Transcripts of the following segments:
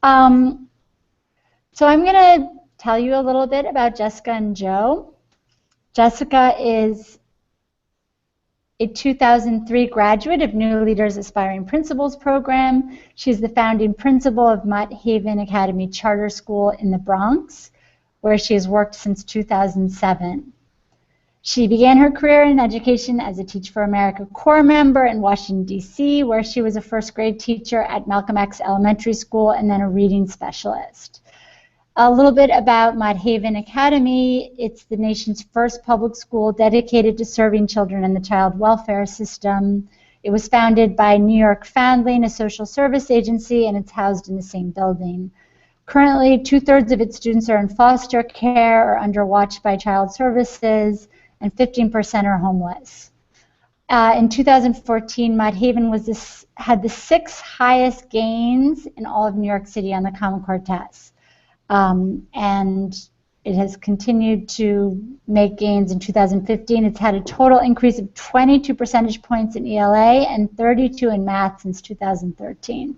Um, so I'm going to tell you a little bit about Jessica and Joe. Jessica is a 2003 graduate of New Leaders Aspiring Principals program. She's the founding principal of Mott Haven Academy Charter School in the Bronx, where she has worked since 2007. She began her career in education as a Teach for America Corps member in Washington, D.C., where she was a first grade teacher at Malcolm X Elementary School and then a reading specialist. A little bit about Mott Haven Academy. It's the nation's first public school dedicated to serving children in the child welfare system. It was founded by New York Foundling, a social service agency, and it's housed in the same building. Currently, 2/3 of its students are in foster care or under watch by child services, and 15% are homeless. In 2014, Mott Haven had the 6th highest gains in all of New York City on the Common Core test. And it has continued to make gains in 2015. It's had a total increase of 22 percentage points in ELA and 32 in math since 2013.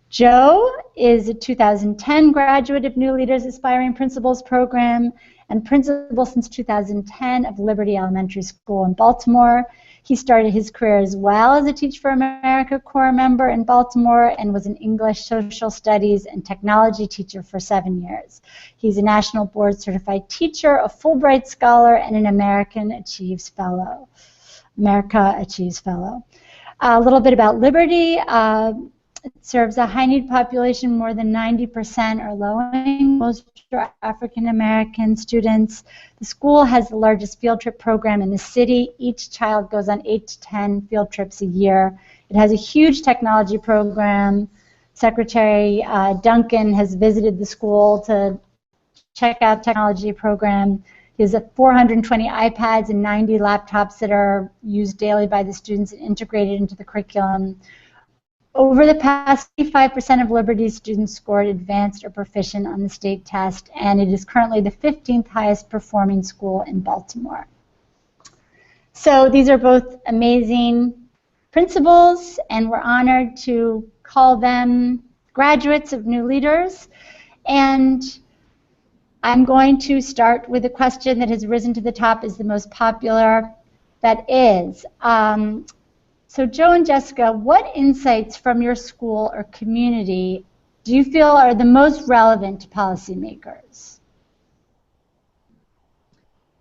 Joe is a 2010 graduate of New Leaders Aspiring Principals program and principal since 2010 of Liberty Elementary School in Baltimore. He started his career as well as a Teach for America Corps member in Baltimore and was an English, social studies, and technology teacher for 7 years. He's a National Board Certified Teacher, a Fulbright Scholar, and an America Achieves Fellow. A little bit about Liberty. It serves a high-need population. More than 90% are low-income, most are African-American students. The school has the largest field trip program in the city. Each child goes on 8 to 10 field trips a year. It has a huge technology program. Secretary Duncan has visited the school to check out the technology program. He has 420 iPads and 90 laptops that are used daily by the students and integrated into the curriculum. Over the past, 55% of Liberty's students scored advanced or proficient on the state test, and it is currently the 15th highest performing school in Baltimore. So these are both amazing principals, and we're honored to call them graduates of New Leaders. And I'm going to start with a question that has risen to the top as the most popular, that is, so Joe and Jessica, what insights from your school or community do you feel are the most relevant to policymakers?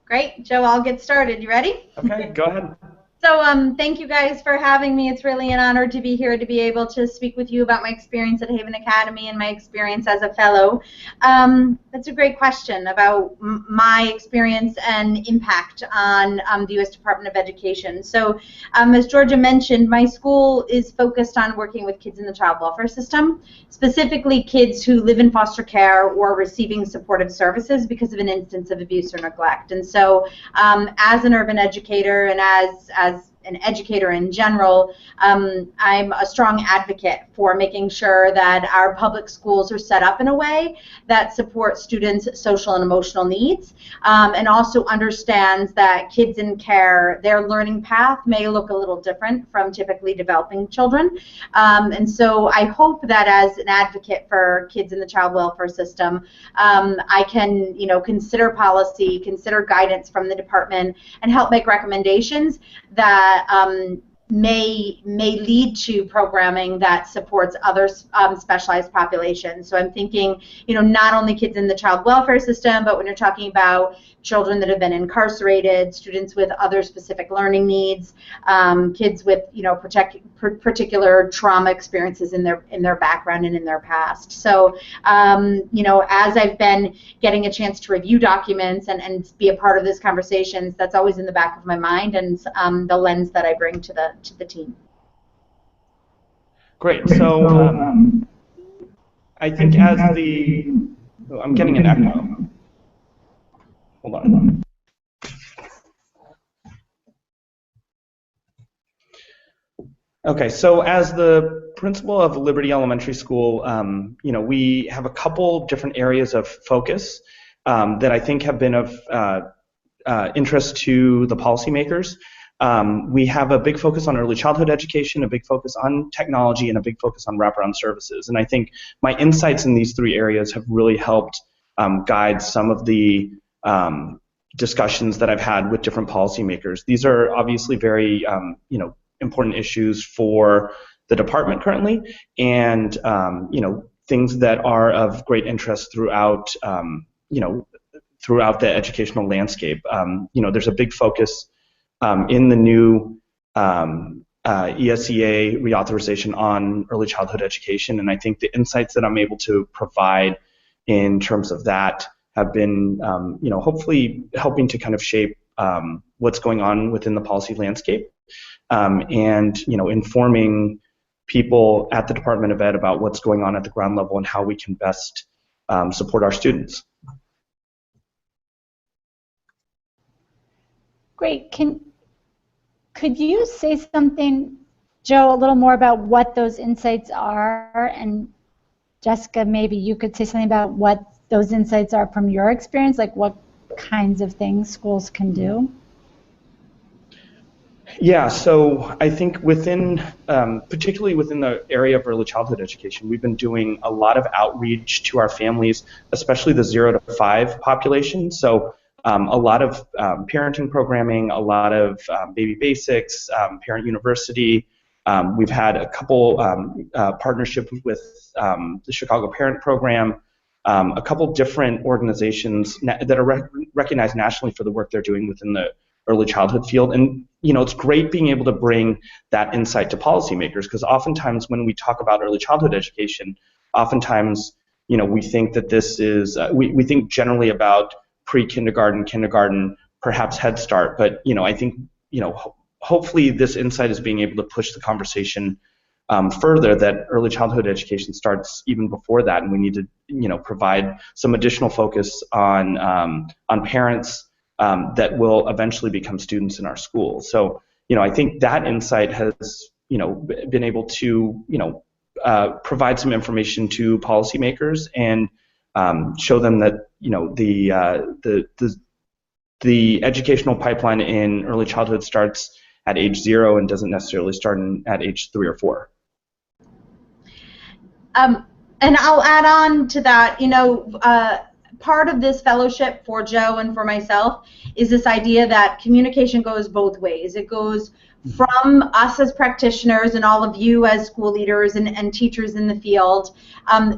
Great. Joe, I'll get started. You ready? Okay, go ahead. So thank you guys for having me. It's really an honor to be here to be able to speak with you about my experience at Haven Academy and my experience as a fellow. That's a great question about my experience and impact on the U.S. Department of Education. So as Georgia mentioned, my school is focused on working with kids in the child welfare system, specifically kids who live in foster care or receiving supportive services because of an instance of abuse or neglect. And so as an urban educator and as an educator in general, I'm a strong advocate for making sure that our public schools are set up in a way that supports students' social and emotional needs, and also understands that kids in care, their learning path may look a little different from typically developing children. And so I hope that as an advocate for kids in the child welfare system, I can, consider policy, consider guidance from the department, and help make recommendations that may lead to programming that supports other specialized populations. So I'm thinking, not only kids in the child welfare system, but when you're talking about children that have been incarcerated, students with other specific learning needs, kids with, particular trauma experiences in their background and in their past. So, as I've been getting a chance to review documents and be a part of this conversations, that's always in the back of my mind and the lens that I bring to the team. Great. So I think as I'm getting an echo. Hold on. Okay, so as the principal of Liberty Elementary School, we have a couple different areas of focus that I think have been of interest to the policymakers. We have a big focus on early childhood education, a big focus on technology, and a big focus on wraparound services. And I think my insights in these three areas have really helped guide some of the discussions that I've had with different policymakers. These are obviously very important issues for the department currently, and things that are of great interest throughout throughout the educational landscape. There's a big focus in the new ESEA reauthorization on early childhood education, and I think the insights that I'm able to provide in terms of that have been, hopefully helping to kind of shape what's going on within the policy landscape, and informing people at the Department of Ed about what's going on at the ground level and how we can best support our students. Great. Could you say something, Joe, a little more about what those insights are? And Jessica, maybe you could say something about what those insights are from your experience, like what kinds of things schools can do? Yeah, so I think particularly within the area of early childhood education, we've been doing a lot of outreach to our families, especially the 0 to 5 population. So a lot of parenting programming, a lot of baby basics, parent university. We've had a couple partnerships with the Chicago Parent Program, a couple different organizations that are recognized nationally for the work they're doing within the early childhood field. And it's great being able to bring that insight to policymakers, because oftentimes when we talk about early childhood education, oftentimes we think that this is we think generally about pre-kindergarten, kindergarten, perhaps Head Start, but I think hopefully this insight is being able to push the conversation further, that early childhood education starts even before that, and we need to provide some additional focus on parents that will eventually become students in our schools. So I think that insight has been able to provide some information to policymakers and show them that the educational pipeline in early childhood starts at age 0 and doesn't necessarily start at age 3 or 4. And I'll add on to that, part of this fellowship for Joe and for myself is this idea that communication goes both ways. It goes from us as practitioners and all of you as school leaders and teachers in the field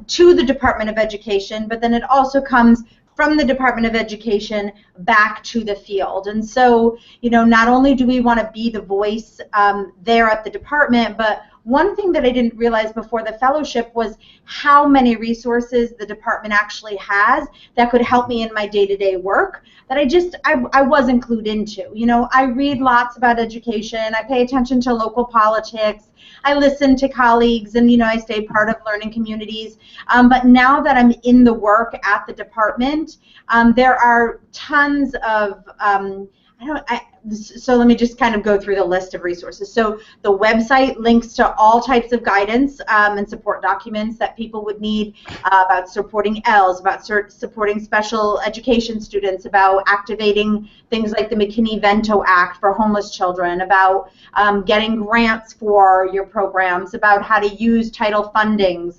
to the Department of Education, but then it also comes from the Department of Education back to the field. And so, not only do we want to be the voice there at the department, but one thing that I didn't realize before the fellowship was how many resources the department actually has that could help me in my day-to-day work that I wasn't clued into. I read lots about education, I pay attention to local politics, I listen to colleagues, and I stay part of learning communities. But now that I'm in the work at the department, there are tons of so let me just kind of go through the list of resources. So the website links to all types of guidance and support documents that people would need about supporting ELs, about supporting special education students, about activating things like the McKinney-Vento Act for homeless children, about getting grants for your programs, about how to use title funding,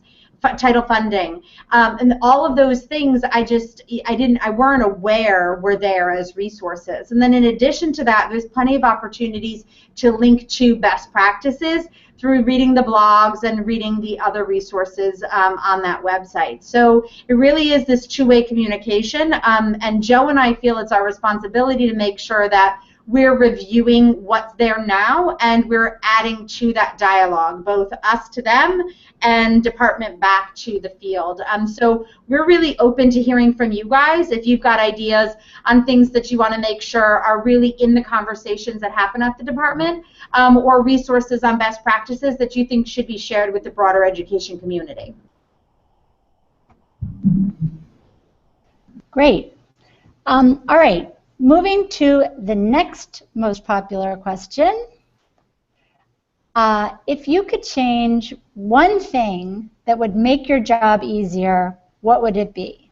and all of those things I weren't aware were there as resources. And then in addition to that, there's plenty of opportunities to link to best practices through reading the blogs and reading the other resources on that website. So it really is this two-way communication, and Joe and I feel it's our responsibility to make sure that we're reviewing what's there now and we're adding to that dialogue, both us to them and department back to the field. So we're really open to hearing from you guys if you've got ideas on things that you want to make sure are really in the conversations that happen at the department, or resources on best practices that you think should be shared with the broader education community. Great. All right. Moving to the next most popular question. If you could change one thing that would make your job easier, what would it be?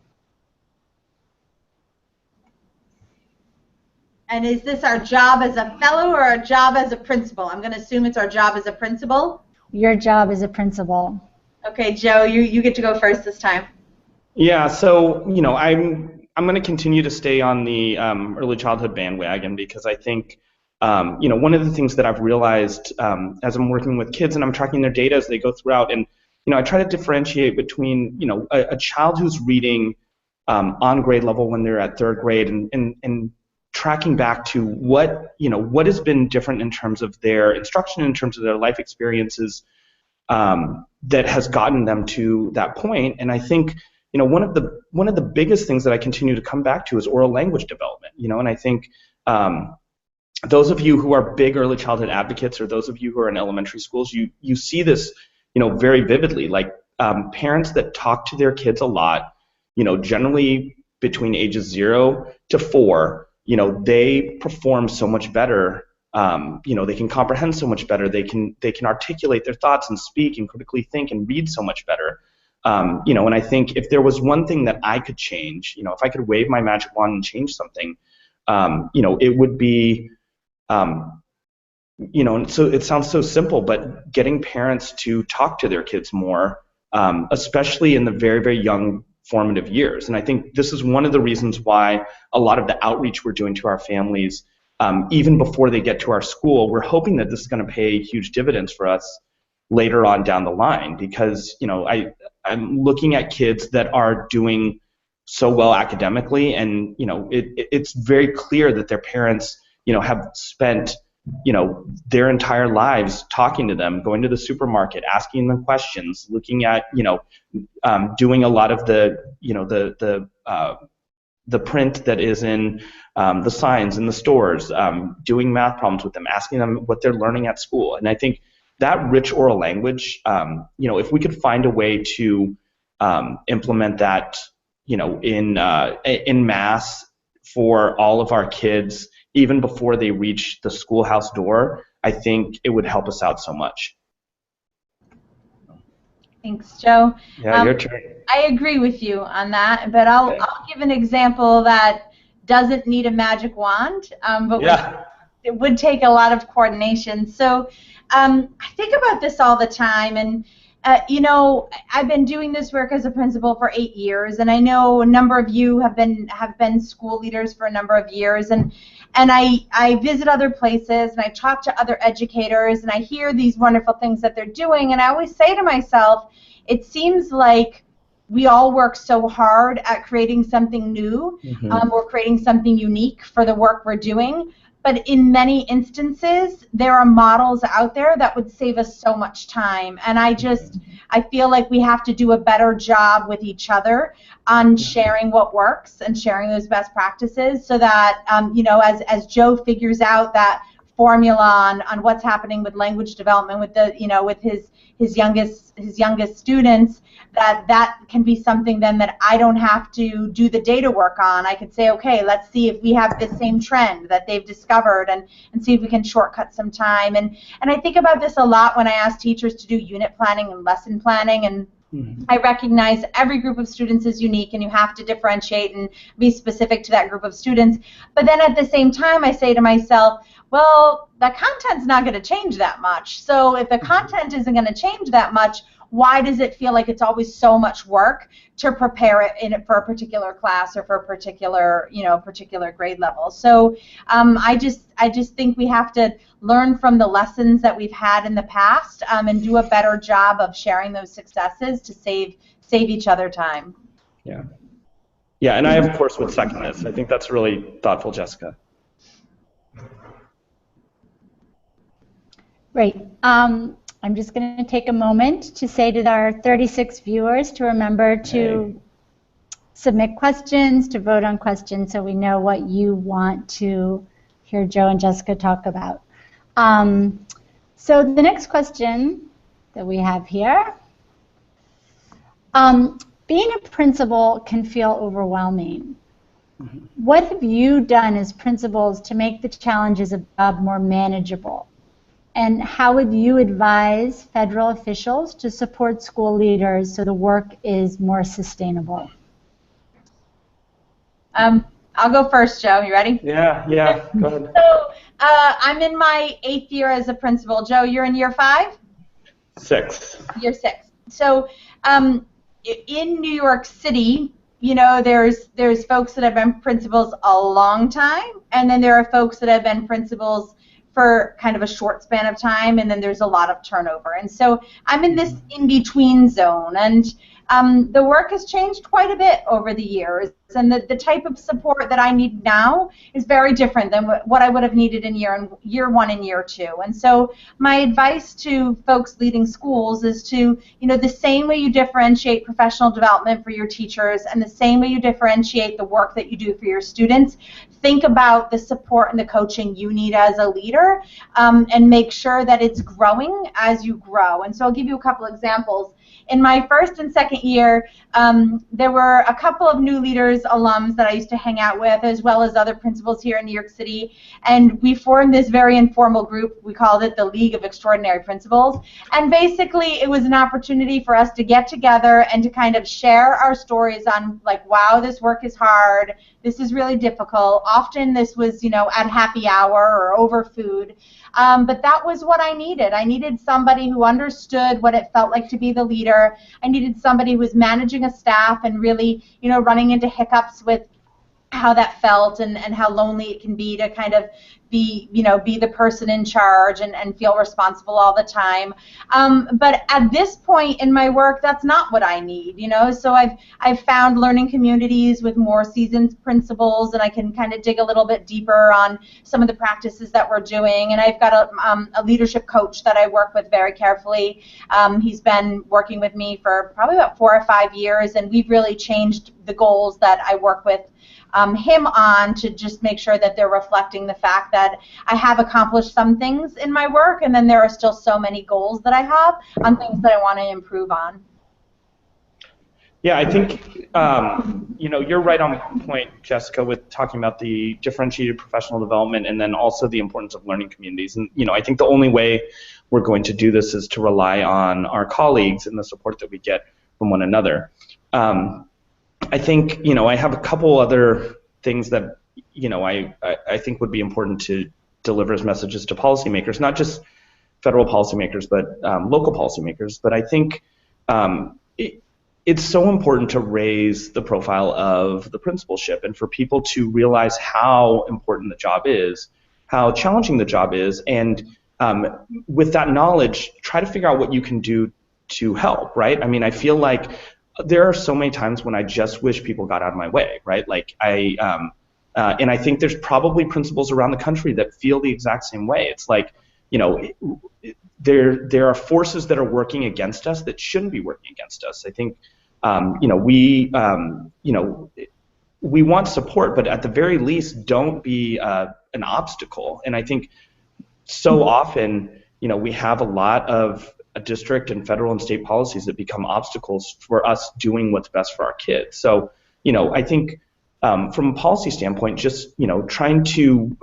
And is this our job as a fellow or our job as a principal? I'm going to assume it's our job as a principal. Your job as a principal. Okay, Joe, you get to go first this time. Yeah, so I'm going to continue to stay on the early childhood bandwagon because I think one of the things that I've realized as I'm working with kids and I'm tracking their data as they go throughout, and I try to differentiate between a child who's reading on grade level when they're at third grade and tracking back to what has been different in terms of their instruction, in terms of their life experiences that has gotten them to that point. And I think one of the biggest things that I continue to come back to is oral language development. And I think those of you who are big early childhood advocates, or those of you who are in elementary schools, you see this very vividly. Like parents that talk to their kids a lot, generally between ages 0 to 4. They perform so much better. They can comprehend so much better. They can articulate their thoughts and speak and critically think and read so much better. And I think if there was one thing that I could change, if I could wave my magic wand and change something, it would be, and so it sounds so simple, but getting parents to talk to their kids more, especially in the very, very young formative years. And I think this is one of the reasons why a lot of the outreach we're doing to our families, even before they get to our school, we're hoping that this is going to pay huge dividends for us later on down the line, because I'm looking at kids that are doing so well academically, and it's very clear that their parents have spent their entire lives talking to them, going to the supermarket, asking them questions, looking at doing a lot of the print that is in the signs in the stores, doing math problems with them, asking them what they're learning at school. And I think that rich oral language, if we could find a way to implement that, in mass for all of our kids, even before they reach the schoolhouse door, I think it would help us out so much. Thanks, Joe. Yeah, your turn. I agree with you on that, but I'll give an example that doesn't need a magic wand, but it would take a lot of coordination. So I think about this all the time, and I've been doing this work as a principal for 8 years, and I know a number of you have been school leaders for a number of years, and I visit other places, and I talk to other educators, and I hear these wonderful things that they're doing, and I always say to myself, it seems like we all work so hard at creating something new, or creating something unique for the work we're doing. But in many instances, there are models out there that would save us so much time. And I feel like we have to do a better job with each other on sharing what works and sharing those best practices, so that, as Joe figures out that formula on what's happening with language development with with his youngest students, that can be something then that I don't have to do the data work on. I could say, okay, let's see if we have the same trend that they've discovered, and see if we can shortcut some time. And I think about this a lot when I ask teachers to do unit planning and lesson planning, and I recognize every group of students is unique, and you have to differentiate and be specific to that group of students. But then at the same time, I say to myself, well, the content's not going to change that much. So if the content isn't going to change that much, why does it feel like it's always so much work to prepare it for a particular class or for a particular grade level? So I just think we have to learn from the lessons that we've had in the past, and do a better job of sharing those successes to save each other time. Yeah, and I of course would second this. I think that's really thoughtful, Jessica. Great. I'm just going to take a moment to say to our 36 viewers to remember to submit questions, to vote on questions, so we know what you want to hear Joe and Jessica talk about. So the next question that we have here, being a principal can feel overwhelming. What have you done as principals to make the challenges of the job more manageable? And how would you advise federal officials to support school leaders so the work is more sustainable? I'm I'll go first, Joe. You ready? Yeah, go ahead. So I'm in my 8th year as a principal. Joe, you're in year 5? 6. Year 6. So in New York City, you know, there's folks that have been principals a long time, and then there are folks that have been principals for kind of a short span of time, and then there's a lot of turnover. And so I'm in this in-between zone, and the work has changed quite a bit over the years, and the type of support that I need now is very different than what I would have needed in year 1 and year 2. And so my advice to folks leading schools is to, you know, the same way you differentiate professional development for your teachers and the same way you differentiate the work that you do for your students, think about the support and the coaching you need as a leader, and make sure that it's growing as you grow. And so I'll give you a couple examples. In my 1st and 2nd year, there were a couple of new leaders, alums that I used to hang out with, as well as other principals here in New York City, and we formed this very informal group. We called it the League of Extraordinary Principals, and basically it was an opportunity for us to get together and to kind of share our stories on, like, wow, this work is hard, this is really difficult. Often this was, you know, at happy hour or over food. But that was what I needed. I needed somebody who understood what it felt like to be the leader. I needed somebody who was managing a staff and really, you know, running into hiccups with how that felt and how lonely it can be to kind of be, you know, be the person in charge and feel responsible all the time. But at this point in my work, that's not what I need, you know. So I've found learning communities with more seasoned principals, and I can kind of dig a little bit deeper on some of the practices that we're doing. And I've got a leadership coach that I work with very carefully. He's been working with me for probably about 4 or 5 years, and we've really changed the goals that I work with him on to just make sure that they're reflecting the fact that I have accomplished some things in my work, and then there are still so many goals that I have on things that I want to improve on. Yeah, I think you know, you're right on point, Jessica, with talking about the differentiated professional development and then also the importance of learning communities. And you know, I think the only way we're going to do this is to rely on our colleagues and the support that we get from one another. I think, you know, I have a couple other things that, you know, I think would be important to deliver as messages to policymakers, not just federal policymakers, but local policymakers. But I think it's so important to raise the profile of the principalship and for people to realize how important the job is, how challenging the job is, and with that knowledge, try to figure out what you can do to help, right? I mean, I feel like there are so many times when I just wish people got out of my way, right? Like and I think there's probably principals around the country that feel the exact same way. It's like, you know, there are forces that are working against us that shouldn't be working against us. I think, you know, we want support, but at the very least, don't be an obstacle. And I think so often, you know, we have a lot of district and federal and state policies that become obstacles for us doing what's best for our kids. So, you know, I think from a policy standpoint, just, you know, trying to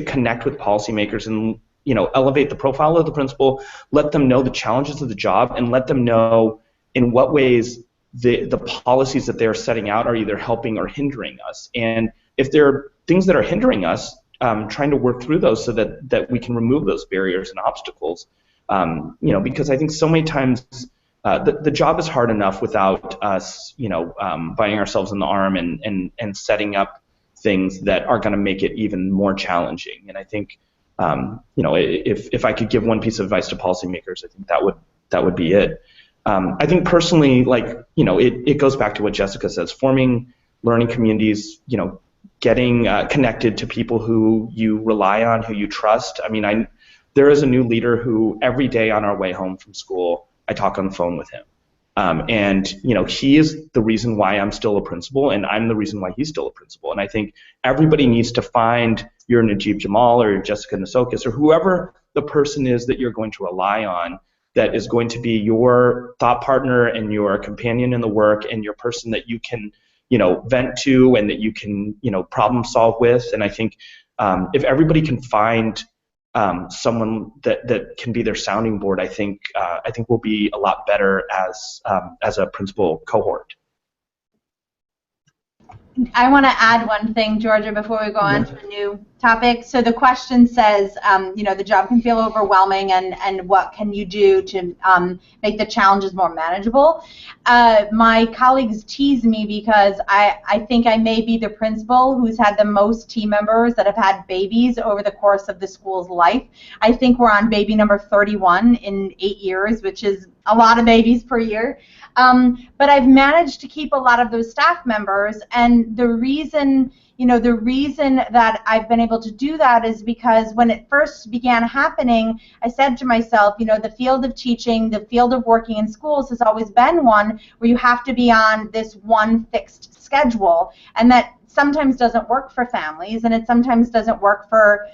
connect with policymakers and, you know, elevate the profile of the principal, let them know the challenges of the job, and let them know in what ways the policies that they're setting out are either helping or hindering us. And if there are things that are hindering us, trying to work through those so that we can remove those barriers and obstacles. You know, because I think so many times the job is hard enough without us, you know, biting ourselves in the arm and setting up things that are going to make it even more challenging. And I think, you know, if I could give one piece of advice to policymakers, I think that would be it. I think personally, like, you know, it goes back to what Jessica says, forming learning communities, you know, getting connected to people who you rely on, who you trust. I mean, there is a new leader who every day on our way home from school, I talk on the phone with him. And, you know, he is the reason why I'm still a principal, and I'm the reason why he's still a principal. And I think everybody needs to find your Najib Jamal or your Jessica Nasokis or whoever the person is that you're going to rely on, that is going to be your thought partner and your companion in the work and your person that you can, you know, vent to and that you can, you know, problem solve with. And I think if everybody can find someone that can be their sounding board, I think we'll be a lot better as a principal cohort. I want to add one thing, Georgia, before we go on to a new topic. So the question says, the job can feel overwhelming, and what can you do to make the challenges more manageable? My colleagues tease me because I think I may be the principal who's had the most team members that have had babies over the course of the school's life. I think we're on baby number 31 in 8 years, which is a lot of babies per year. But I've managed to keep a lot of those staff members, and the reason that I've been able to do that is because when it first began happening, I said to myself, the field of teaching, the field of working in schools has always been one where you have to be on this one fixed schedule, and that sometimes doesn't work for families, and it sometimes doesn't work for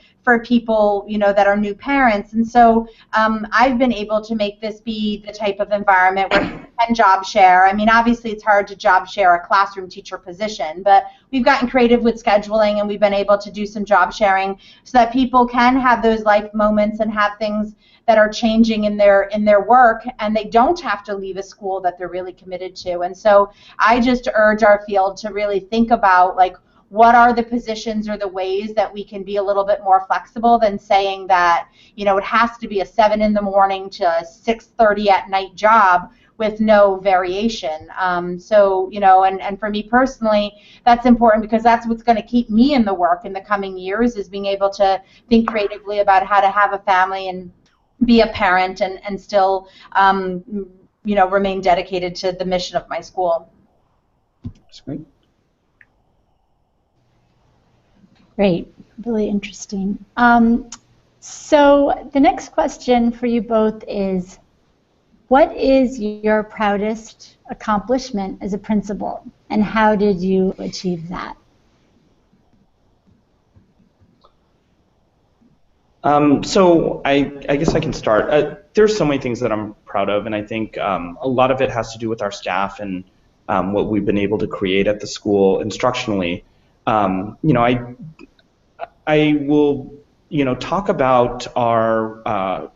people, that are new parents. And so I've been able to make this be the type of environment where people can job share. I mean, obviously it's hard to job share a classroom teacher position, but we've gotten creative with scheduling, and we've been able to do some job sharing so that people can have those life moments and have things that are changing in their work, and they don't have to leave a school that they're really committed to. And so I just urge our field to really think about, like, what are the positions or the ways that we can be a little bit more flexible than saying that, it has to be a 7 in the morning to a 6:30 at night job with no variation. And for me personally, that's important because that's what's going to keep me in the work in the coming years, is being able to think creatively about how to have a family and be a parent and still, remain dedicated to the mission of my school. That's great. Great, really interesting. So the next question for you both is, what is your proudest accomplishment as a principal, and how did you achieve that? So I guess I can start. There's so many things that I'm proud of, and I think a lot of it has to do with our staff and what we've been able to create at the school instructionally. I will, talk about our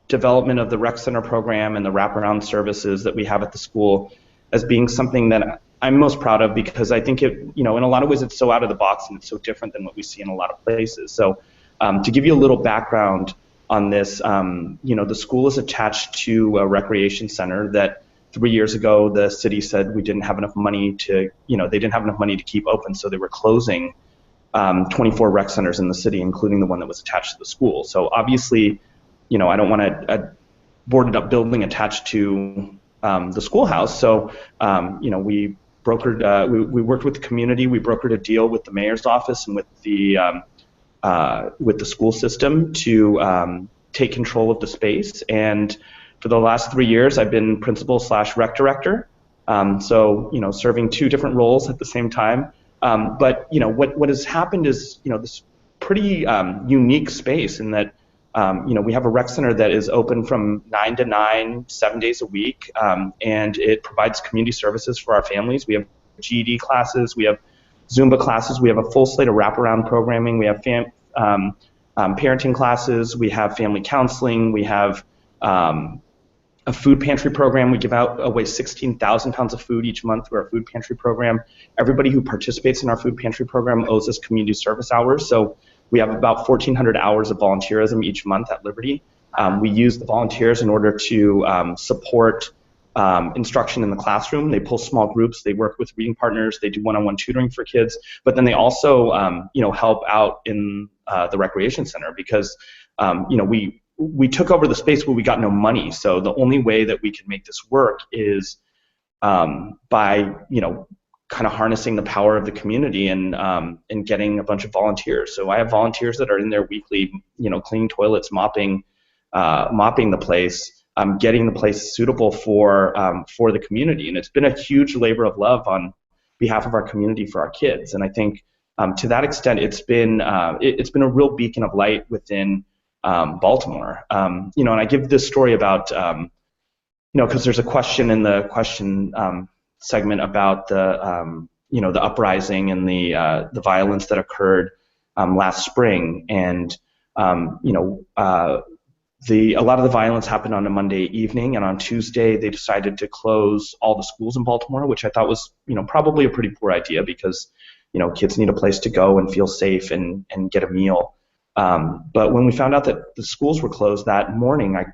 development of the rec center program and the wraparound services that we have at the school as being something that I'm most proud of, because I think it, in a lot of ways it's so out of the box and it's so different than what we see in a lot of places. So to give you a little background on this, the school is attached to a recreation center that 3 years ago the city said we didn't have enough money to, they didn't have enough money to keep open, so they were closing 24 rec centers in the city, including the one that was attached to the school. So obviously, I don't want a boarded up building attached to the schoolhouse. So, we brokered, we worked with the community. We brokered a deal with the mayor's office and with the school system to take control of the space. And for the last 3 years, I've been principal/rec director. Serving 2 different roles at the same time. But what has happened is this pretty unique space in that we have a rec center that is open from 9 to 9, 7 days a week, and it provides community services for our families. We have GED classes, we have Zumba classes, we have a full slate of wraparound programming, we have parenting classes, we have family counseling, we have a food pantry program. We give away 16,000 pounds of food each month through our food pantry program. Everybody who participates in our food pantry program owes us community service hours. So we have about 1,400 hours of volunteerism each month at Liberty. We use the volunteers in order to support instruction in the classroom. They pull small groups. They work with reading partners. They do one-on-one tutoring for kids. But then they also, help out in the recreation center because, we took over the space where we got no money. So the only way that we can make this work is by, kind of harnessing the power of the community and getting a bunch of volunteers. So I have volunteers that are in there weekly, cleaning toilets, mopping the place, getting the place suitable for the community. And it's been a huge labor of love on behalf of our community for our kids. And I think to that extent, it's been a real beacon of light within Baltimore. And I give this story about, because there's a question in the question segment about the, the uprising and the violence that occurred last spring. And, a lot of the violence happened on a Monday evening, and on Tuesday they decided to close all the schools in Baltimore, which I thought was, probably a pretty poor idea because, kids need a place to go and feel safe and get a meal. But when we found out that the schools were closed that morning, I,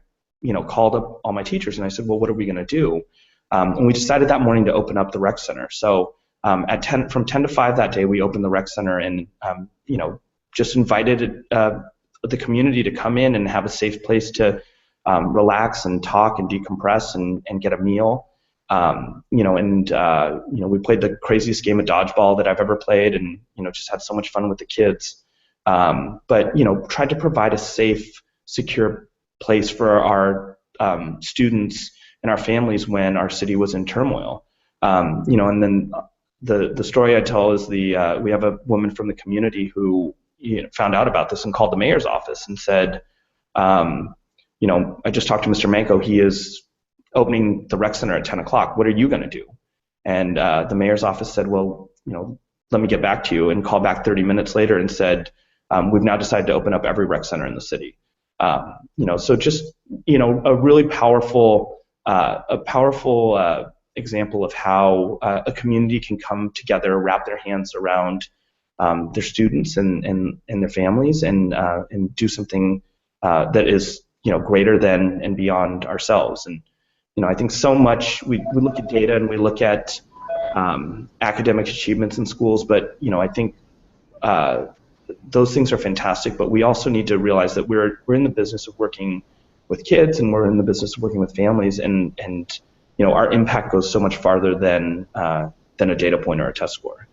called up all my teachers and I said, well, what are we going to do? And we decided that morning to open up the rec center. So from 10 to 5 that day, we opened the rec center and, just invited the community to come in and have a safe place to relax and talk and decompress and get a meal. We played the craziest game of dodgeball that I've ever played, and just had so much fun with the kids. But tried to provide a safe, secure place for our students and our families when our city was in turmoil. And then the story I tell is we have a woman from the community who found out about this and called the mayor's office and said, I just talked to Mr. Manko. He is opening the rec center at 10 o'clock. What are you going to do? And the mayor's office said, well, let me get back to you, and called back 30 minutes later and said, we've now decided to open up every rec center in the city. So just, a really powerful, example of how a community can come together, wrap their hands around their students and their families, and do something that is greater than and beyond ourselves. And I think so much we look at data and we look at academic achievements in schools, but I think those things are fantastic. But we also need to realize that we're in the business of working with kids, and we're in the business of working with families, and our impact goes so much farther than a data point or a test score.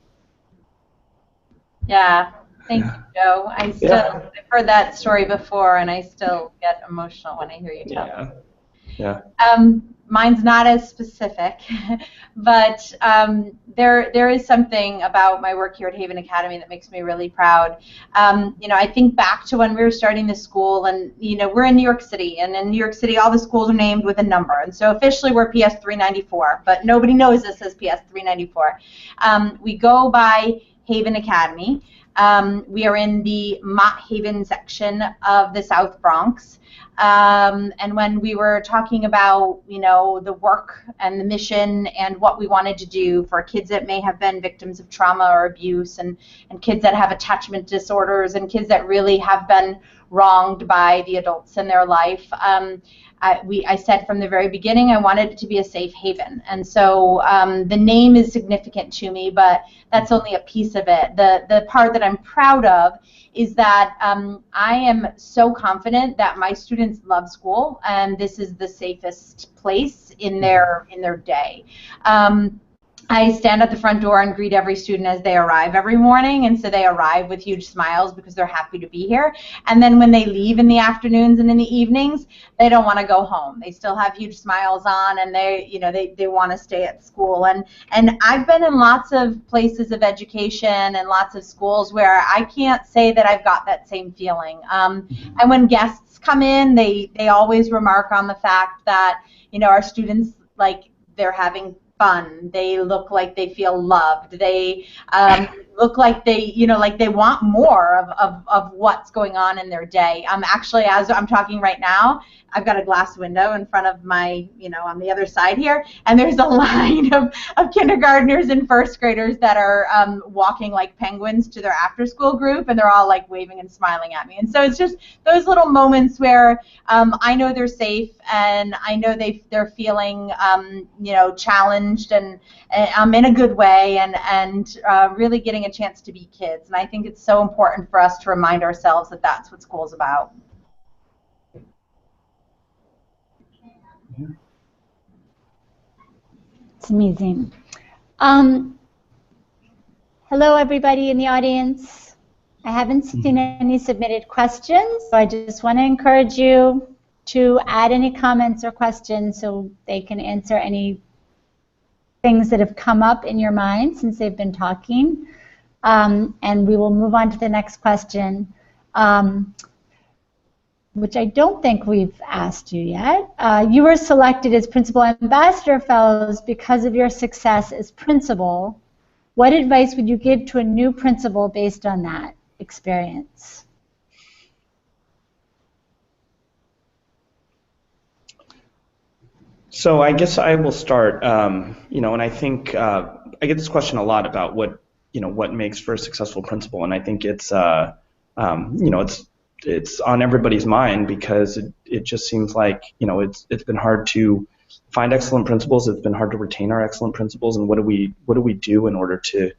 Yeah, thank you, Joe. I've heard that story before, and I still get emotional when I hear you tell it. Yeah. Mine's not as specific, but there is something about my work here at Haven Academy that makes me really proud. I think back to when we were starting the school, and we're in New York City, and in New York City all the schools are named with a number, and so officially we're PS 394, but nobody knows us as PS 394. We go by Haven Academy. We are in the Mott Haven section of the South Bronx. And when we were talking about, the work and the mission and what we wanted to do for kids that may have been victims of trauma or abuse, and kids that have attachment disorders, and kids that really have been wronged by the adults in their life, I said from the very beginning I wanted it to be a safe haven. And so the name is significant to me, but that's only a piece of it. The part that I'm proud of is that I am so confident that my students love school, and this is the safest place in their day. I stand at the front door and greet every student as they arrive every morning, and so they arrive with huge smiles because they're happy to be here. And then when they leave in the afternoons and in the evenings, they don't want to go home. They still have huge smiles on, and they want to stay at school. And I've been in lots of places of education and lots of schools where I can't say that I've got that same feeling. And when guests come in, they always remark on the fact that our students, like, they're having fun. They look like they feel loved. They look like they, like they want more of what's going on in their day. Actually, as I'm talking right now, I've got a glass window in front of my, on the other side here, and there's a line of kindergartners and first graders that are walking like penguins to their after-school group, and they're all like waving and smiling at me. And so it's just those little moments where I know they're safe, and I know they're feeling, challenged and in a good way, and really getting a chance to be kids. And I think it's so important for us to remind ourselves that that's what school's about. It's amazing. Hello, everybody in the audience. I haven't seen any submitted questions, so I just want to encourage you to add any comments or questions so they can answer any things that have come up in your mind since they've been talking. And we will move on to the next question, which I don't think we've asked you yet. You were selected as Principal Ambassador Fellows because of your success as principal. What advice would you give to a new principal based on that experience? So I guess I will start. And I think I get this question a lot about what makes for a successful principal, and I think it's on everybody's mind because it just seems like it's been hard to find excellent principals. It's been hard to retain our excellent principals, and what do we do in order to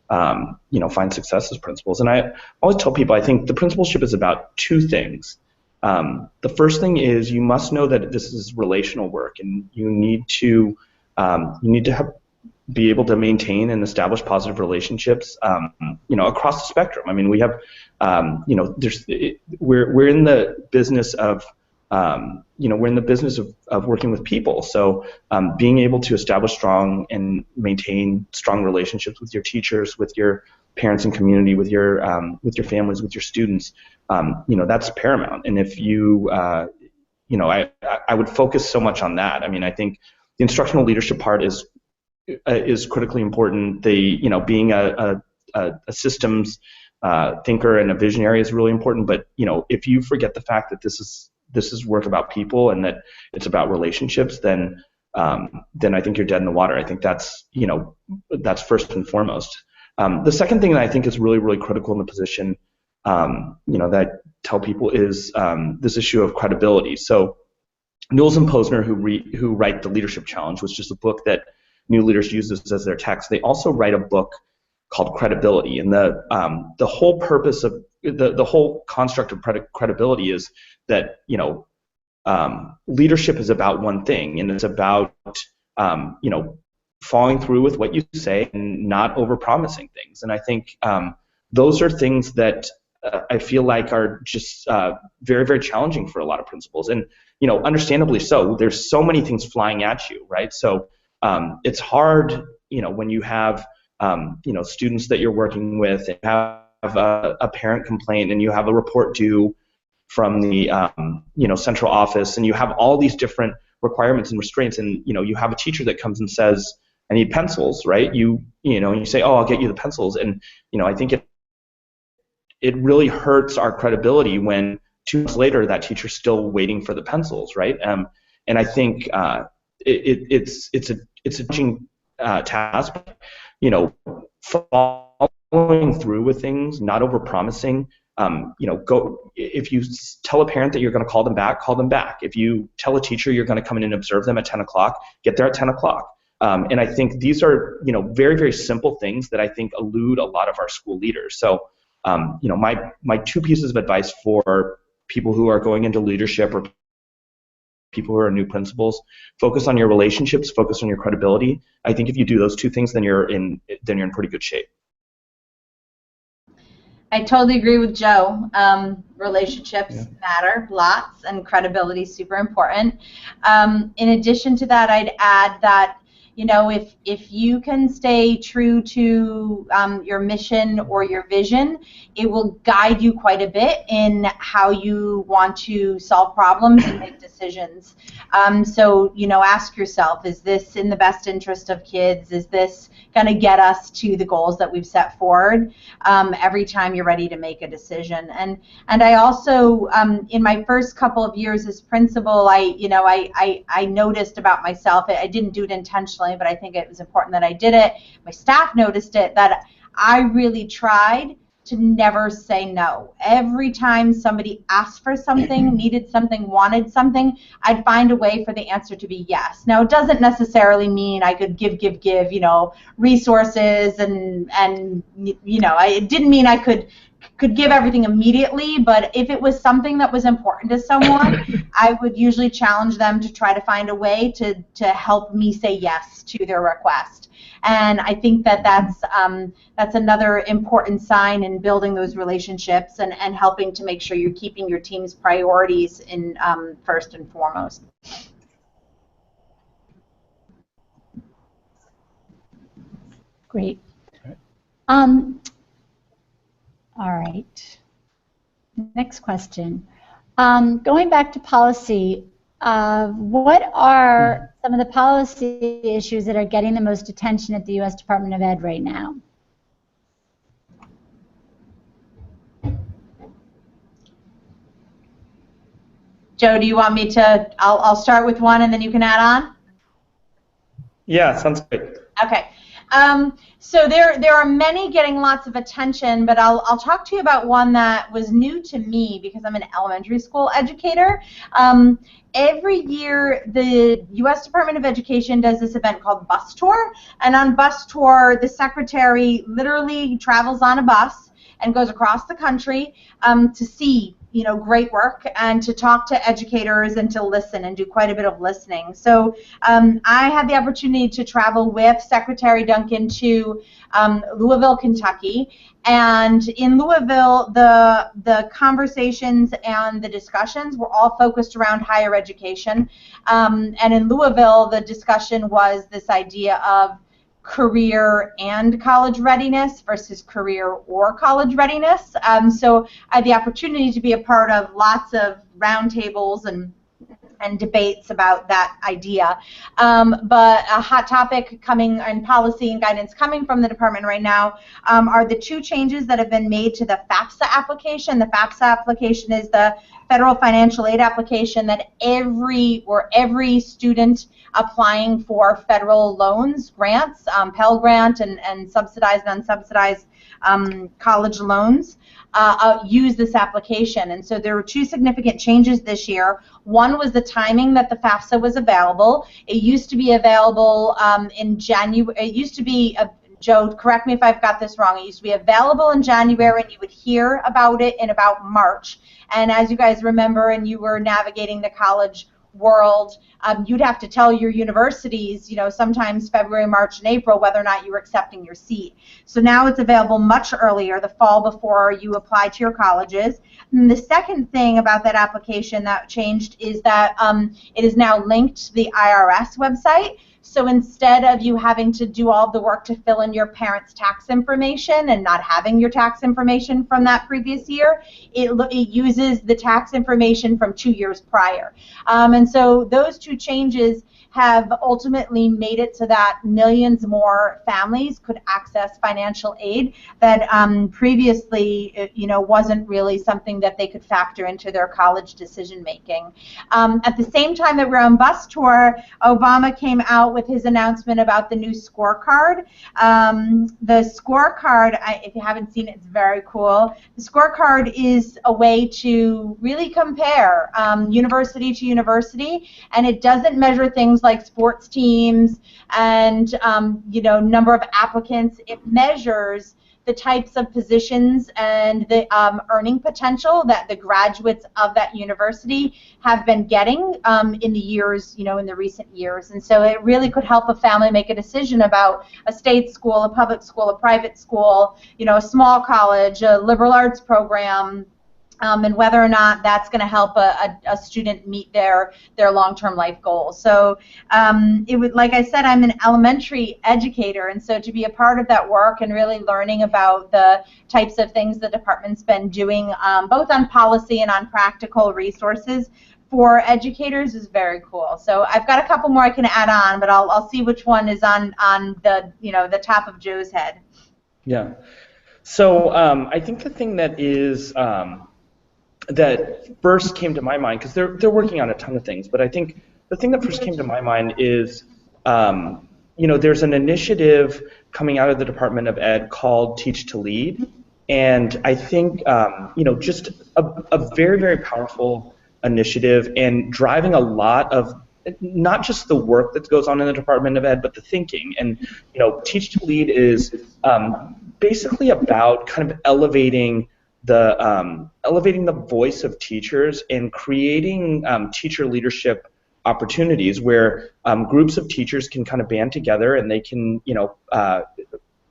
find success as principals? And I always tell people I think the principalship is about two things. The first thing is you must know that this is relational work, and you need to be able to maintain and establish positive relationships, across the spectrum. I mean, we have, we're in the business of, working with people. So being able to establish strong and maintain strong relationships with your teachers, with your parents and community, with your families, with your students, that's paramount. And if I would focus so much on that. I mean, I think the instructional leadership part is critically important. Being a systems thinker and a visionary is really important. But if you forget the fact that this is work about people and that it's about relationships, then I think you're dead in the water. I think that's first and foremost. The second thing that I think is really, really critical in the position, that I tell people is this issue of credibility. So Newells and Posner, who write The Leadership Challenge, which is a book that new leaders use as their text, they also write a book called Credibility. And the whole purpose of the whole construct of credibility is that leadership is about one thing, and it's about following through with what you say and not overpromising things. And I think those are things that I feel like are just very, very challenging for a lot of principals, and understandably so. There's so many things flying at you, right? So it's hard, when you have students that you're working with, and have a parent complaint, and you have a report due from the central office, and you have all these different requirements and restraints, and you have a teacher that comes and says, "I need pencils," right? And you say, "Oh, I'll get you the pencils," and I think it really hurts our credibility when 2 months later that teacher's still waiting for the pencils, right? And I think it's a challenging task. Following through with things, not overpromising. If you tell a parent that you're going to call them back, call them back. If you tell a teacher you're going to come in and observe them at 10 o'clock, get there at 10 o'clock. And I think these are, very, very simple things that I think elude a lot of our school leaders. So, my two pieces of advice for people who are going into leadership or people who are new principals: focus on your relationships, focus on your credibility. I think if you do those two things, then you're in pretty good shape. I totally agree with Joe. Relationships matter lots, and credibility is super important. In addition to that, I'd add that if you can stay true to your mission or your vision, it will guide you quite a bit in how you want to solve problems and make decisions. So ask yourself, is this in the best interest of kids? Is this going to get us to the goals that we've set forward? Every time you're ready to make a decision. And I also, in my first couple of years as principal, I noticed about myself, I didn't do it intentionally, but I think it was important that I did it. My staff noticed it, that I really tried to never say no. Every time somebody asked for something, needed something, wanted something, I'd find a way for the answer to be yes. Now, it doesn't necessarily mean I could give, resources and it didn't mean I could give everything immediately, but if it was something that was important to someone, I would usually challenge them to try to find a way to help me say yes to their request. And I think that's another important sign in building those relationships and helping to make sure you're keeping your team's priorities in first and foremost. Great. All right. Next question. Going back to policy, what are some of the policy issues that are getting the most attention at the U.S. Department of Ed right now? Joe, do you want me to? I'll start with one and then you can add on. Yeah, sounds great. Okay. So there are many getting lots of attention, but I'll talk to you about one that was new to me because I'm an elementary school educator. Every year, the U.S. Department of Education does this event called Bus Tour, and on Bus Tour, the secretary literally travels on a bus and goes across the country to see great work and to talk to educators and to listen and do quite a bit of listening. So I had the opportunity to travel with Secretary Duncan to Louisville, Kentucky. And in Louisville, the conversations and the discussions were all focused around higher education. And in Louisville, the discussion was this idea of career and college readiness versus career or college readiness. So I had the opportunity to be a part of lots of roundtables and debates about that idea. But a hot topic coming in policy and guidance coming from the department right now are the two changes that have been made to the FAFSA application. The FAFSA application is the federal financial aid application that every student applying for federal loans, grants, Pell Grant and subsidized and unsubsidized college loans use this application. And so there were two significant changes this year. One was the timing that the FAFSA was available. It used to be available in January. It used to be, Joe, correct me if I've got this wrong. It used to be available in January, and you would hear about it in about March. And as you guys remember, and you were navigating the college world, you'd have to tell your universities, sometimes February, March, and April, whether or not you were accepting your seat. So now it's available much earlier, the fall before you apply to your colleges. And the second thing about that application that changed is that it is now linked to the IRS website. So instead of you having to do all the work to fill in your parents' tax information and not having your tax information from that previous year, it uses the tax information from 2 years prior. And so those two changes have ultimately made it so that millions more families could access financial aid that previously, wasn't really something that they could factor into their college decision making. At the same time that we're on bus tour, Obama came out with his announcement about the new scorecard. The scorecard, if you haven't seen it, it's very cool. The scorecard is a way to really compare university to university, and it doesn't measure things like sports teams and number of applicants. It measures the types of positions and the earning potential that the graduates of that university have been getting in the years, in the recent years. And so it really could help a family make a decision about a state school, a public school, a private school, a small college, a liberal arts program, and whether or not that's going to help a student meet their long-term life goals. So it would, like I said, I'm an elementary educator, and so to be a part of that work and really learning about the types of things the department's been doing, both on policy and on practical resources for educators, is very cool. So I've got a couple more I can add on, but I'll see which one is on the the top of Joe's head. Yeah. So I think the thing that is that first came to my mind, because they're working on a ton of things, but I think the thing that first came to my mind is, there's an initiative coming out of the Department of Ed called Teach to Lead, and I think, just a very, very powerful initiative and driving a lot of not just the work that goes on in the Department of Ed, but the thinking. And Teach to Lead is basically about kind of elevating the voice of teachers and creating teacher leadership opportunities where groups of teachers can kind of band together and they can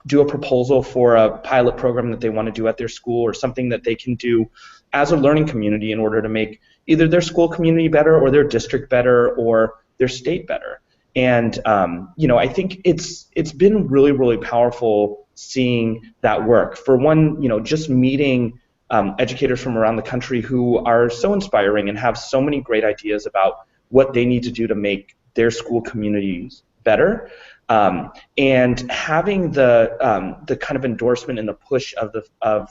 do a proposal for a pilot program that they want to do at their school, or something that they can do as a learning community in order to make either their school community better, or their district better, or their state better. And I think it's been really, really powerful seeing that work. For one, just meeting educators from around the country who are so inspiring and have so many great ideas about what they need to do to make their school communities better, and having the kind of endorsement and the push of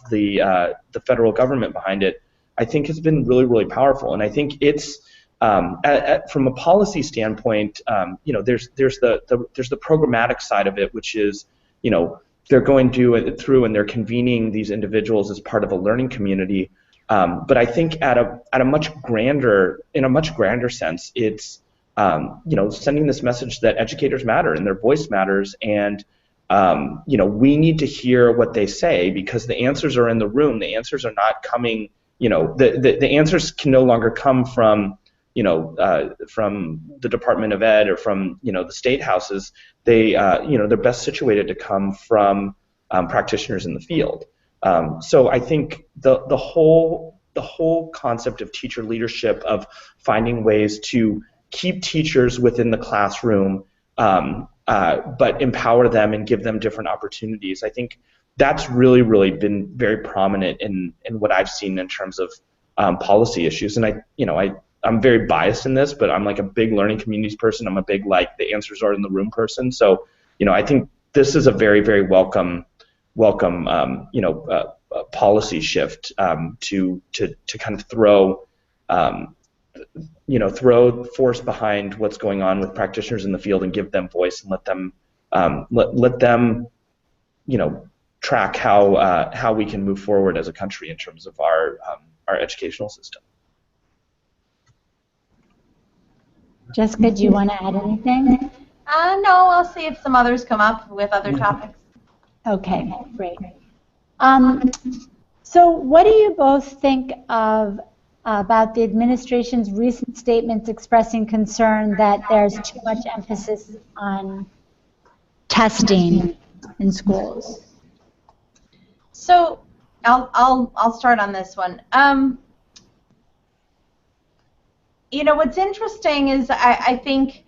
the federal government behind it, I think has been really, really powerful. And I think it's From a policy standpoint, there's the programmatic side of it, which is, they're going through and they're convening these individuals as part of a learning community. But I think in a much grander sense, it's sending this message that educators matter and their voice matters, and we need to hear what they say, because the answers are in the room. The answers are not coming. The answers can no longer come from from the Department of Ed or from the state houses. They're best situated to come from practitioners in the field. So I think the whole concept of teacher leadership, of finding ways to keep teachers within the classroom, but empower them and give them different opportunities, I think that's really been very prominent in what I've seen in terms of policy issues. And I'm very biased in this, but I'm like a big learning communities person. I'm a big the answers are in the room person. So I think this is a very welcome policy shift to kind of throw force behind what's going on with practitioners in the field and give them voice, and let them track how we can move forward as a country in terms of our educational system. Jessica, do you want to add anything? No, I'll see if some others come up with other topics. Okay, great. So what do you both think about the administration's recent statements expressing concern that there's too much emphasis on testing in schools? So I'll start on this one. What's interesting is I think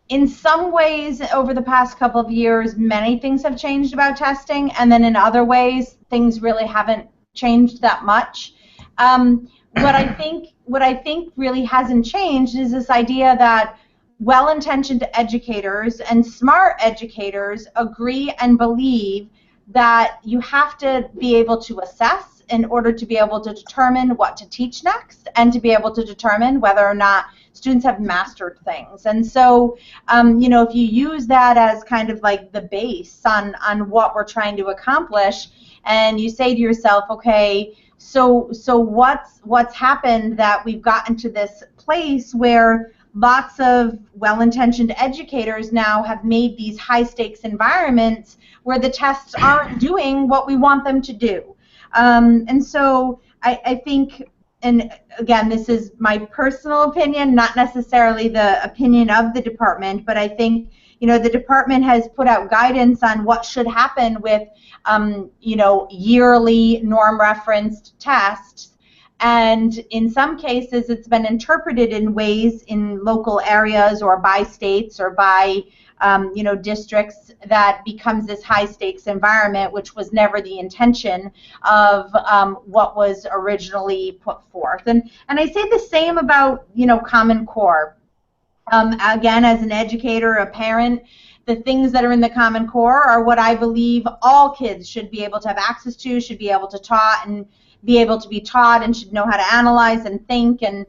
in some ways over the past couple of years, many things have changed about testing, and then in other ways, things really haven't changed that much. What I think really hasn't changed is this idea that well-intentioned educators and smart educators agree and believe that you have to be able to assess in order to be able to determine what to teach next, and to be able to determine whether or not students have mastered things. And so, if you use that as kind of like the base on what we're trying to accomplish, and you say to yourself, okay, so what's happened that we've gotten to this place where lots of well-intentioned educators now have made these high-stakes environments where the tests aren't doing what we want them to do. And so I think, and again, this is my personal opinion, not necessarily the opinion of the department, but I think, the department has put out guidance on what should happen with, yearly norm-referenced tests. And in some cases, it's been interpreted in ways in local areas or by states or by districts that becomes this high-stakes environment, which was never the intention of what was originally put forth. And I say the same about Common Core. Again, as an educator, a parent, the things that are in the Common Core are what I believe all kids should be able to have access to, should be able to be able to be taught, and should know how to analyze and think and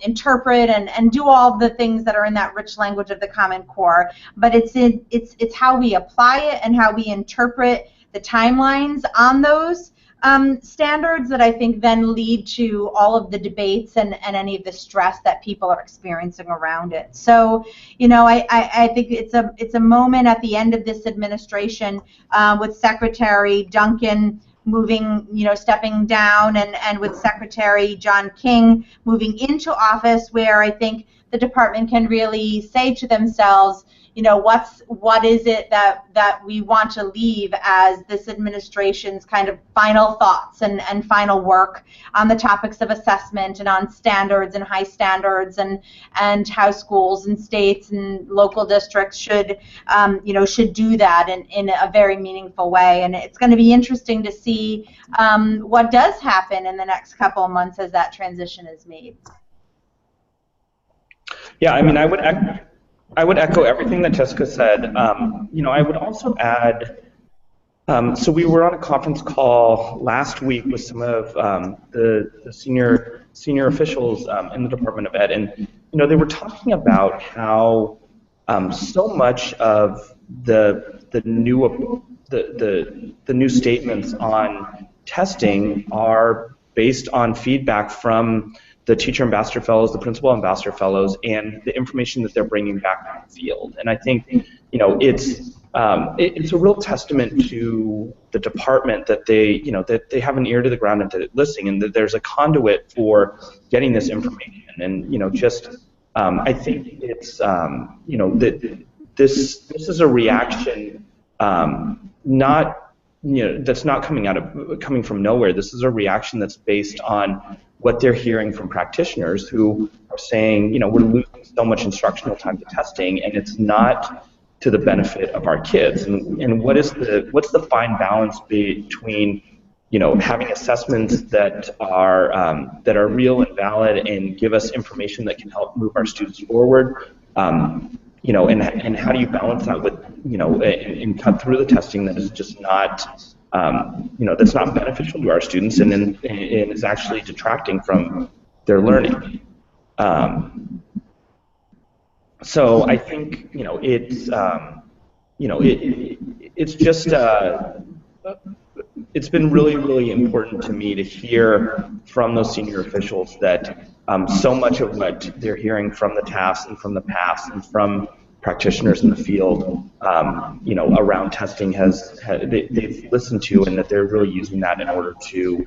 interpret and do all the things that are in that rich language of the Common Core. But it's how we apply it and how we interpret the timelines on those standards that I think then lead to all of the debates and any of the stress that people are experiencing around it. So, I think it's a moment at the end of this administration with Secretary Duncan moving, stepping down, and with Secretary John King moving into office, where I think the department can really say to themselves, what is it that we want to leave as this administration's kind of final thoughts and final work on the topics of assessment and on standards and high standards and how schools and states and local districts should do that in a very meaningful way. And it's going to be interesting to see what does happen in the next couple of months as that transition is made. Yeah, I mean, I would echo everything that Jessica said. I would also add, So we were on a conference call last week with some of the senior officials in the Department of Ed, and they were talking about how so much of the new statements on testing are based on feedback from the teacher ambassador fellows, the principal ambassador fellows, and the information that they're bringing back from the field. And I think it's a real testament to the department that they have an ear to the ground and to listening, and that there's a conduit for getting this information. And I think it's that this is a reaction, not that's not coming from nowhere. This is a reaction that's based on what they're hearing from practitioners who are saying, we're losing so much instructional time to testing, and it's not to the benefit of our kids. And what's the fine balance between having assessments that are real and valid and give us information that can help move our students forward, and how do you balance that with and cut through the testing that is just not that's not beneficial to our students and is actually detracting from their learning. So I think it's just it's been really, really important to me to hear from those senior officials that so much of what they're hearing from the TAFs and from the PAFs and from practitioners in the field, around testing they've listened to, and that they're really using that in order to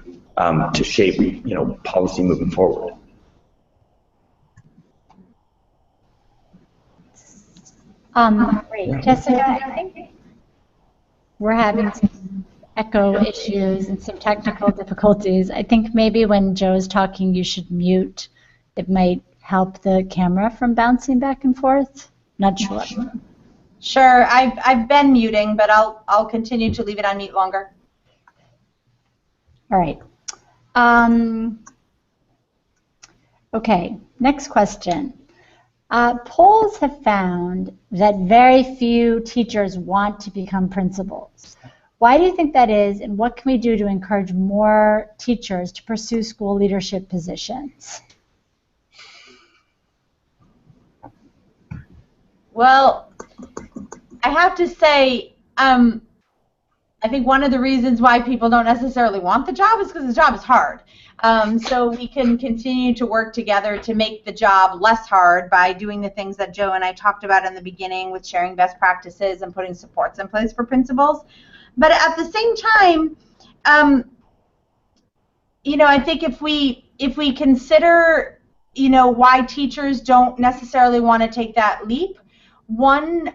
shape policy moving forward. Great. Jessica, I think we're having some echo issues and some technical difficulties. I think maybe when Joe's talking, you should mute. It might help the camera from bouncing back and forth. Not sure. Sure. I've been muting, but I'll continue to leave it on mute longer. All right. Okay. Next question. Polls have found that very few teachers want to become principals. Why do you think that is, and what can we do to encourage more teachers to pursue school leadership positions? Well, I have to say, I think one of the reasons why people don't necessarily want the job is because the job is hard. So we can continue to work together to make the job less hard by doing the things that Joe and I talked about in the beginning with sharing best practices and putting supports in place for principals. But at the same time, I think if we consider, why teachers don't necessarily want to take that leap, one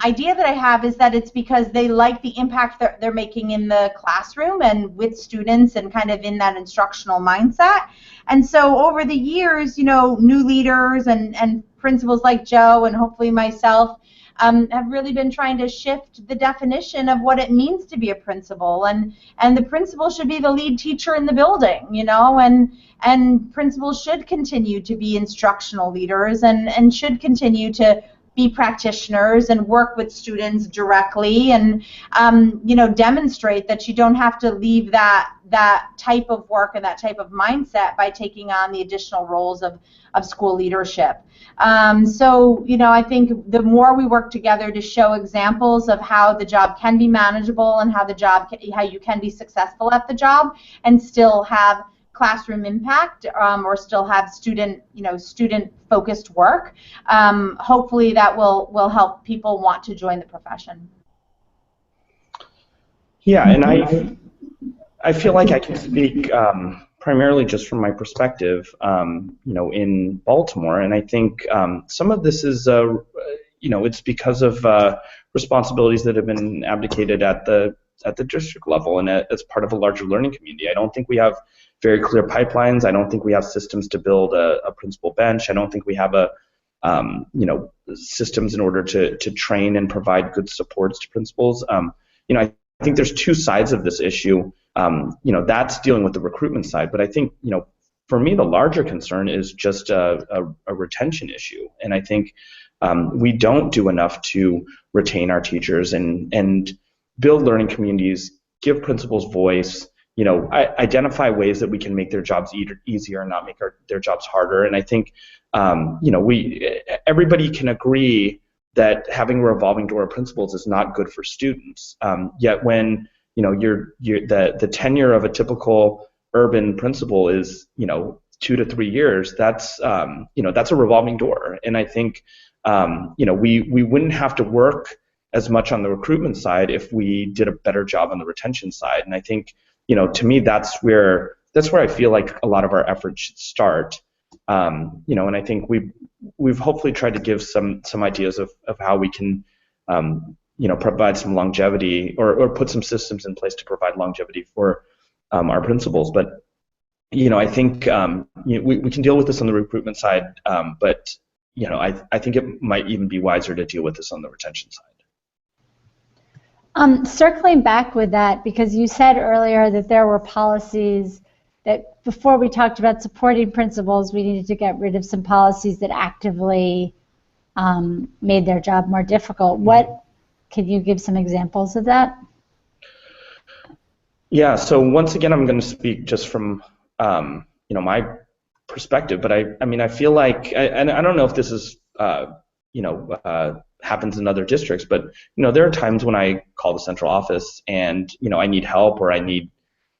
idea that I have is that it's because they like the impact that they're making in the classroom and with students and kind of in that instructional mindset. And so over the years, new leaders and principals like Joe and hopefully myself have really been trying to shift the definition of what it means to be a principal. And the principal should be the lead teacher in the building, and principals should continue to be instructional leaders and should continue to be practitioners and work with students directly and demonstrate that you don't have to leave that type of work and that type of mindset by taking on the additional roles of school leadership. So I think the more we work together to show examples of how the job can be manageable and how you can be successful at the job and still have classroom impact or still have student focused work, hopefully that will help people want to join the profession. Yeah, and I feel like I can speak primarily just from my perspective, in Baltimore, and I think some of this is it's because of responsibilities that have been abdicated at the district level and as part of a larger learning community. I don't think we have very clear pipelines. I don't think we have systems to build a principal bench. I don't think we have systems in order to train and provide good supports to principals. I think there's two sides of this issue. That's dealing with the recruitment side, but I think for me the larger concern is just a retention issue, and I think we don't do enough to retain our teachers, and build learning communities, give principals voice, identify ways that we can make their jobs easier and not make their jobs harder. And I think, everybody can agree that having a revolving door of principals is not good for students. Yet when, the tenure of a typical urban principal is, 2 to 3 years, that's a revolving door. And I think, we wouldn't have to work as much on the recruitment side if we did a better job on the retention side. And I think, to me, that's where I feel like a lot of our efforts should start. And I think we've hopefully tried to give some ideas of how we can, provide some longevity or put some systems in place to provide longevity for our principals. But, I think we can deal with this on the recruitment side, but, I think it might even be wiser to deal with this on the retention side. Circling back with that, because you said earlier that there were policies that before we talked about supporting principals, we needed to get rid of some policies that actively made their job more difficult. Can you give some examples of that? Yeah, so once again, I'm going to speak just from my perspective, but I feel like, and I don't know if this is happens in other districts, but there are times when I call the central office and I need help or I need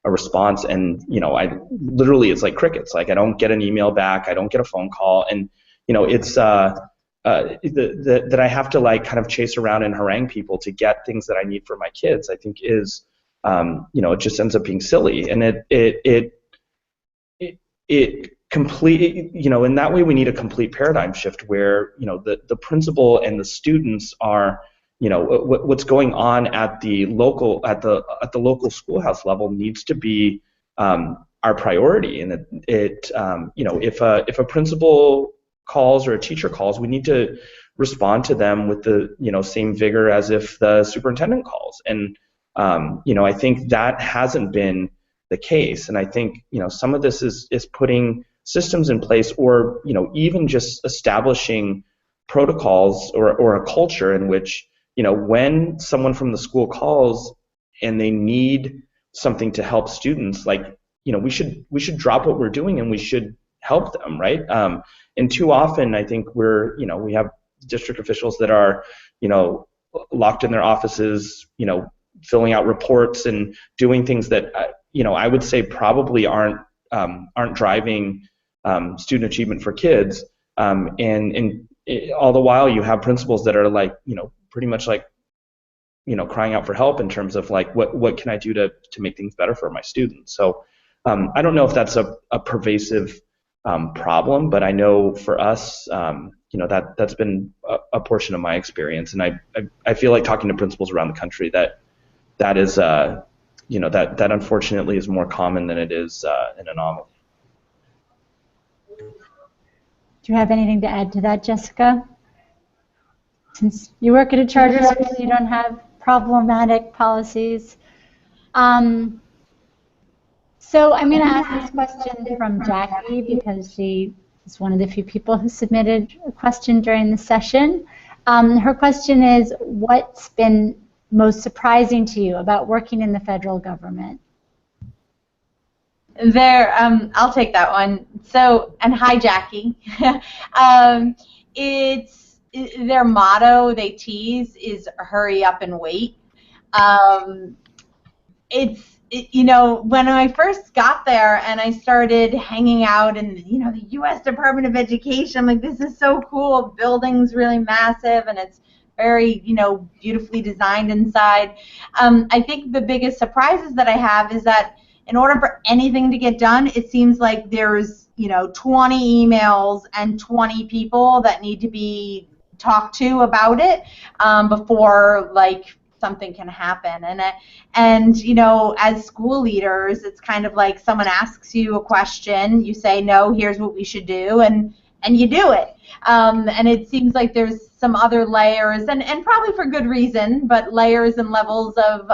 a response, and I literally, it's like crickets. Like, I don't get an email back, I don't get a phone call, and it's that I have to like kind of chase around and harangue people to get things that I need for my kids. I think is it just ends up being silly, and it complete, in that way we need a complete paradigm shift where the principal and the students are, what's going on at the local schoolhouse level needs to be our priority. And if a principal calls or a teacher calls, we need to respond to them with the same vigor as if the superintendent calls. And I think that hasn't been the case. And I think some of this is putting systems in place, or even just establishing protocols or a culture in which when someone from the school calls and they need something to help students, like we should drop what we're doing and we should help them, right? And too often I think we have district officials that are locked in their offices, filling out reports and doing things that I would say probably aren't driving student achievement for kids, and all the while you have principals that are like pretty much like crying out for help in terms of like what can I do to make things better for my students. So I don't know if that's a pervasive problem, but I know for us that's been a portion of my experience, and I feel like talking to principals around the country that is that unfortunately is more common than it is an anomaly. Do you have anything to add to that, Jessica? Since you work at a charter school, you don't have problematic policies. So I'm going to ask this question from Jackie because she is one of the few people who submitted a question during the session. Her question is, what's been most surprising to you about working in the federal government? I'll take that one. So, and hi, Jackie. It's their motto, they tease, is hurry up and wait. When I first got there and I started hanging out in the U.S. Department of Education, I'm like, this is so cool. The building's really massive and it's very beautifully designed inside. I think the biggest surprises that I have is that in order for anything to get done, it seems like there's 20 emails and 20 people that need to be talked to about it before something can happen. And as school leaders, it's kind of like someone asks you a question, you say, no, here's what we should do, and you do it. And it seems like there's some other layers, and probably for good reason, but layers and levels of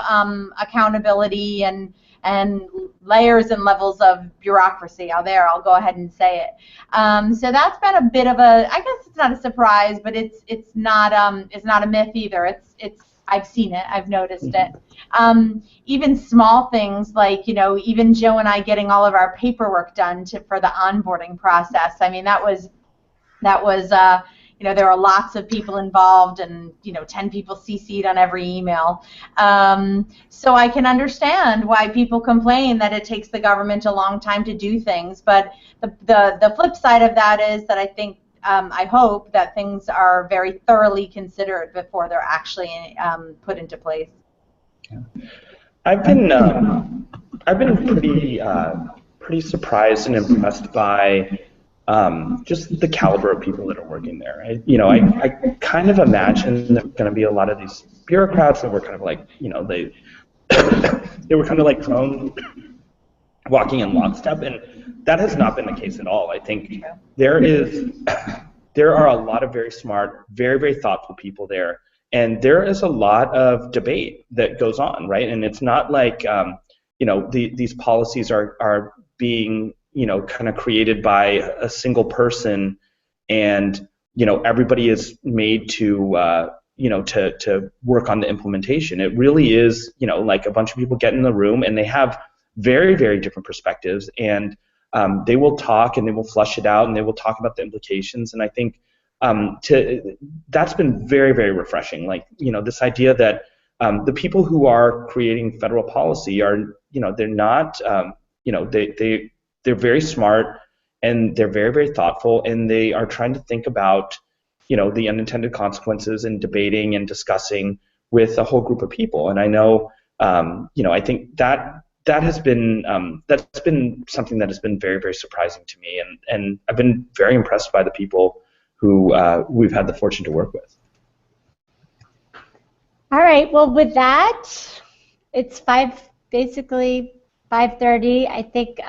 accountability and layers and levels of bureaucracy out there. I'll go ahead and say it. So that's been a bit of a, I guess it's not a surprise, but it's not a myth either. It's I've seen it. I've noticed it. Even small things like, even Joe and I getting all of our paperwork done for the onboarding process. I mean, that was there were lots of people involved, and 10 people CC'd on every email. So I can understand why people complain that it takes the government a long time to do things. But the flip side of that is that I think I hope that things are very thoroughly considered before they're actually put into place. Yeah. I've been pretty surprised and impressed by just the caliber of people that are working there. I kind of imagine there are going to be a lot of these bureaucrats that were kind of like, they were kind of like drones walking in lockstep, and that has not been the case at all. I think there are a lot of very smart, very, very thoughtful people there, and there is a lot of debate that goes on, right? And it's not like these policies are being kind of created by a single person, and everybody is made to to work on the implementation. It really is like a bunch of people get in the room and they have very, very different perspectives, and they will talk and they will flush it out and they will talk about the implications. And I think that's been very, very refreshing. Like this idea that the people who are creating federal policy are they're not they're very smart, and they're very, very thoughtful, and they are trying to think about the unintended consequences and debating and discussing with a whole group of people. And I know I think that has been that's been something that has been very, very surprising to me, and I've been very impressed by the people who we've had the fortune to work with. All right. Well, with that, it's basically 5:30. I think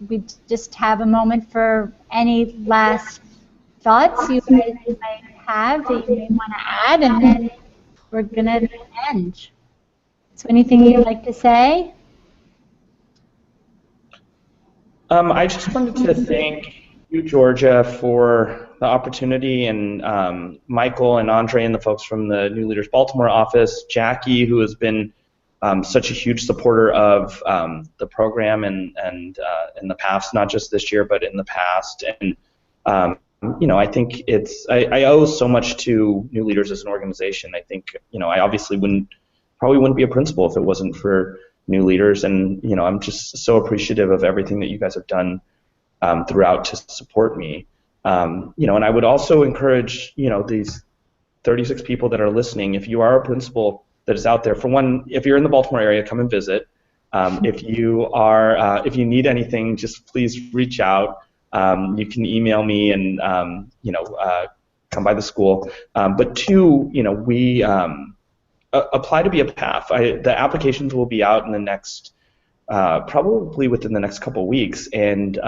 we just have a moment for any last thoughts you guys might have that you may want to add, and then we're going to end. So anything you'd like to say? I just wanted to thank you, Georgia, for the opportunity, and Michael and Andre and the folks from the New Leaders Baltimore office, Jackie, who has been such a huge supporter of the program and in the past, not just this year, but in the past. And I think I owe so much to New Leaders as an organization. I think I obviously probably wouldn't be a principal if it wasn't for New Leaders, and I'm just so appreciative of everything that you guys have done throughout to support me. And I would also encourage these 36 people that are listening, if you are a principal that is out there, for one, if you're in the Baltimore area, come and visit. If you need anything, just please reach out. You can email me and come by the school. But two, we apply to be a PAF. The applications will be out in the next, probably within the next couple of weeks, and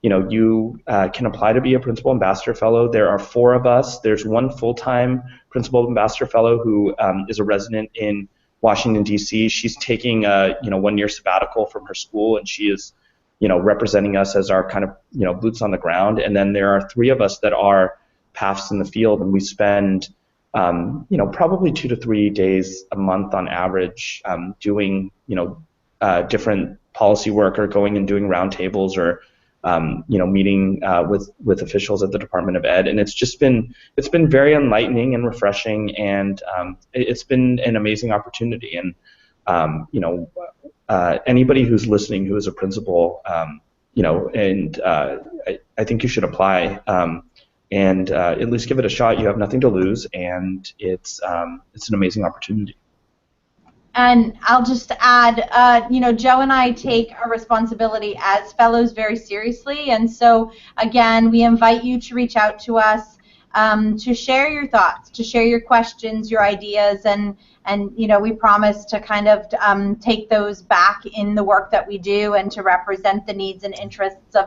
you can apply to be a Principal Ambassador Fellow. There are 4 of us. There's one full-time Principal Ambassador Fellow who is a resident in Washington, D.C. She's taking a 1-year sabbatical from her school, and she is representing us as our kind of boots on the ground. And then there are 3 of us that are PAFs in the field, and we spend probably 2 to 3 days a month on average doing different policy work, or going and doing roundtables, or meeting with officials at the Department of Ed. And it's been very enlightening and refreshing, and it's been an amazing opportunity. And anybody who's listening who is a principal, I think you should apply and at least give it a shot. You have nothing to lose, and it's an amazing opportunity. And I'll just add, Joe and I take our responsibility as fellows very seriously, and so again, we invite you to reach out to us, to share your thoughts, to share your questions, your ideas, and we promise to kind of take those back in the work that we do, and to represent the needs and interests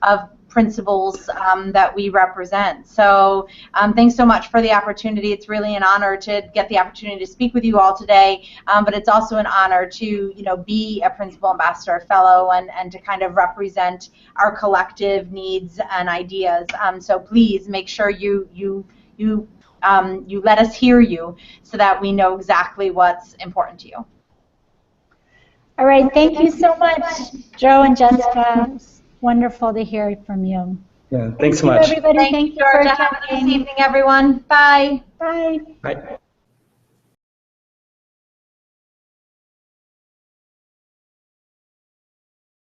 of principals that we represent. So thanks so much for the opportunity. It's really an honor to get the opportunity to speak with you all today, but it's also an honor to be a Principal Ambassador Fellow, and to kind of represent our collective needs and ideas. So please make sure you you let us hear you so that we know exactly what's important to you. All right, thank you so much, Joe and Jessica. It's wonderful to hear from you. Yeah, thanks so Thank you, much. everybody. Thank Thank you, you for Georgia. Have a nice attending. evening, everyone. Bye. Bye. Bye.